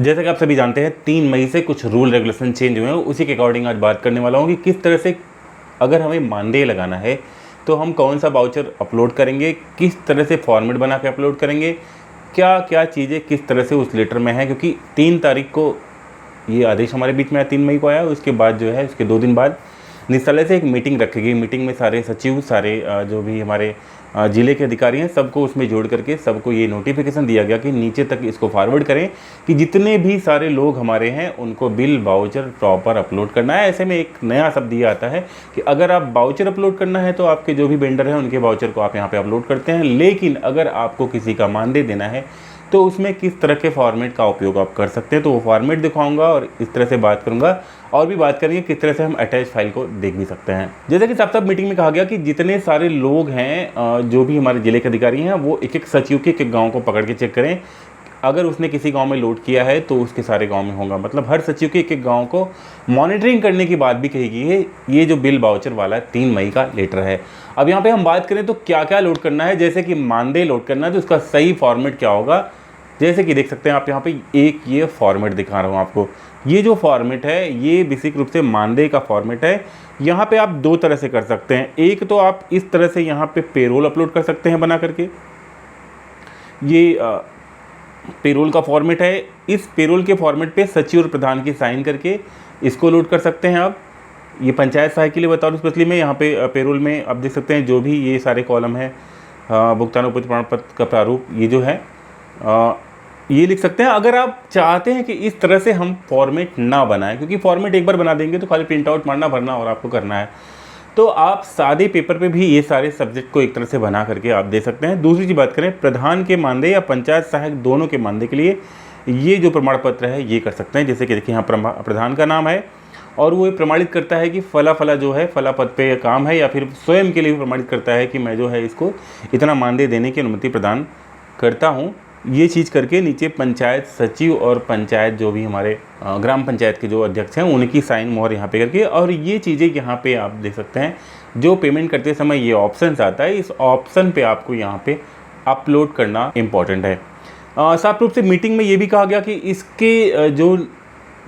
जैसा कि आप सभी जानते हैं 3 मई से कुछ रूल रेगुलेशन चेंज हुए हैं, उसी के अकॉर्डिंग आज बात करने वाला हूँ कि किस तरह से अगर हमें मानदेय लगाना है तो हम कौन सा वाउचर अपलोड करेंगे, किस तरह से फॉर्मेट बना के अपलोड करेंगे, क्या क्या चीज़ें किस तरह से उस लेटर में है। क्योंकि 3 तारीख को ये आदेश हमारे बीच में आया, 3 मई को आया। उसके बाद जो है उसके 2 दिन बाद निदेशालय से एक मीटिंग रखी गई। मीटिंग में सारे सचिव, सारे जो भी हमारे ज़िले के अधिकारी हैं, सबको उसमें जोड़ करके सबको ये नोटिफिकेशन दिया गया कि नीचे तक इसको फॉरवर्ड करें कि जितने भी सारे लोग हमारे हैं उनको बिल वाउचर प्रॉपर अपलोड करना है। ऐसे में एक नया शब्द ये आता है कि अगर आप वाउचर अपलोड करना है तो आपके जो भी वेंडर हैं उनके वाउचर को आप यहाँ पे अपलोड करते हैं, लेकिन अगर आपको किसी का मानदेय देना है तो उसमें किस तरह के फॉर्मेट का उपयोग आप कर सकते हैं। तो वो फॉर्मेट दिखाऊंगा और इस तरह से बात करूंगा और भी बात करेंगे किस तरह से हम अटैच फाइल को देख भी सकते हैं। जैसे कि साफ मीटिंग में कहा गया कि जितने सारे लोग हैं जो भी हमारे जिले के अधिकारी हैं वो एक एक सचिव के एक गाँव को पकड़ के चेक करें। अगर उसने किसी गांव में लोड किया है तो उसके सारे गांव में होगा, मतलब हर सचिव के एक एक गांव को मॉनिटरिंग करने की बात भी कही गई है। ये जो बिल वाउचर वाला 3 मई का लेटर है। अब यहाँ पे हम बात करें तो क्या क्या लोड करना है। जैसे कि मानदेय लोड करना है तो उसका सही फॉर्मेट क्या होगा। जैसे कि देख सकते हैं आप यहाँ पे एक ये फॉर्मेट दिखा रहा हूँ आपको। ये जो फॉर्मेट है ये बेसिक रूप से मानदेय का फॉर्मेट है। यहाँ पे आप 2 तरह से कर सकते हैं। एक तो आप इस तरह से यहाँ पे पेरोल अपलोड कर सकते हैं बना करके, ये पेरोल का फॉर्मेट है। इस पेरोल के फॉर्मेट पे सचिव और प्रधान की साइन करके इसको लोड कर सकते हैं आप। ये पंचायत सहायक के लिए बता रहा हूँ स्पेशली में। यहाँ पे पेरोल में आप देख सकते हैं जो भी ये सारे कॉलम है, भुगतान उपयुक्त प्रमाण पत्र का प्रारूप, ये जो है ये लिख सकते हैं। अगर आप चाहते हैं कि इस तरह से हम फॉर्मेट ना बनाएं, क्योंकि फॉर्मेट एक बार बना देंगे तो खाली प्रिंट आउट मारना, भरना और आपको करना है, तो आप सादे पेपर पे भी ये सारे सब्जेक्ट को एक तरह से बना करके आप दे सकते हैं। दूसरी चीज़ बात करें प्रधान के मानदेय या पंचायत सहायक दोनों के मानदेय के लिए ये जो प्रमाण पत्र है ये कर सकते हैं। जैसे कि देखिए यहाँ प्रधान का नाम है और वो प्रमाणित करता है कि फला फला जो है फला पद पे काम है, या फिर स्वयं के लिए भी प्रमाणित करता है कि मैं जो है इसको इतना मानदेय देने की अनुमति प्रदान करता हूँ। ये चीज़ करके नीचे पंचायत सचिव और पंचायत जो भी हमारे ग्राम पंचायत के जो अध्यक्ष हैं उनकी साइन मोहर यहाँ पे करके, और ये चीज़ें यहाँ पे आप देख सकते हैं जो पेमेंट करते समय ये ऑप्शन आता है, इस ऑप्शन पे आपको यहाँ पे अपलोड करना इम्पॉर्टेंट है। साफ रूप से मीटिंग में ये भी कहा गया कि इसके जो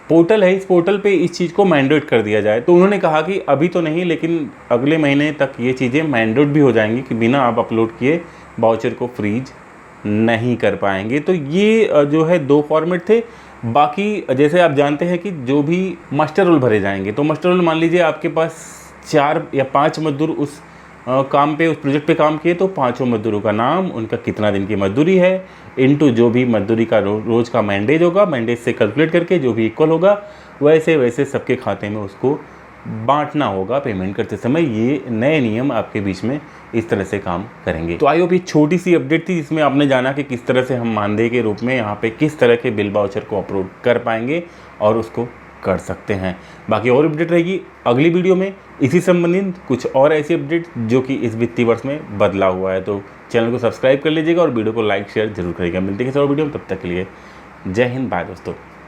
पोर्टल है इस पोर्टल पे इस चीज़ को मैंडेट कर दिया जाए। तो उन्होंने कहा कि अभी तो नहीं, लेकिन अगले महीने तक ये चीज़ें मैंडेट भी हो जाएंगी कि बिना आप अपलोड किए वाउचर को फ्रीज नहीं कर पाएंगे। तो ये जो है 2 फॉर्मेट थे। बाकी जैसे आप जानते हैं कि जो भी मास्टर रोल भरे जाएंगे, तो मास्टर रोल मान लीजिए आपके पास 4 या 5 मजदूर उस काम पे, उस प्रोजेक्ट पे काम किए, तो 5 मजदूरों का नाम, उनका कितना दिन की मजदूरी है, इनटू जो भी मजदूरी का रोज़ का मैंडेज होगा, मैंडेज से कैलकुलेट करके जो भी इक्वल होगा वैसे वैसे सबके खाते में उसको बांटना होगा पेमेंट करते समय। ये नए नियम आपके बीच में इस तरह से काम करेंगे। तो आई होप ये छोटी सी अपडेट थी जिसमें आपने जाना कि किस तरह से हम मानदेय के रूप में यहाँ पे किस तरह के बिल वाउचर को अपलोड कर पाएंगे और उसको कर सकते हैं। बाकी और अपडेट रहेगी अगली वीडियो में इसी संबंधित कुछ और ऐसी अपडेट जो कि इस वित्तीय वर्ष में बदला हुआ है। तो चैनल को सब्सक्राइब कर लीजिएगा और वीडियो को लाइक शेयर जरूर करिएगा। मिलते हैं किसी और वीडियो में, तब तक के लिए जय हिंद, बाय दोस्तों।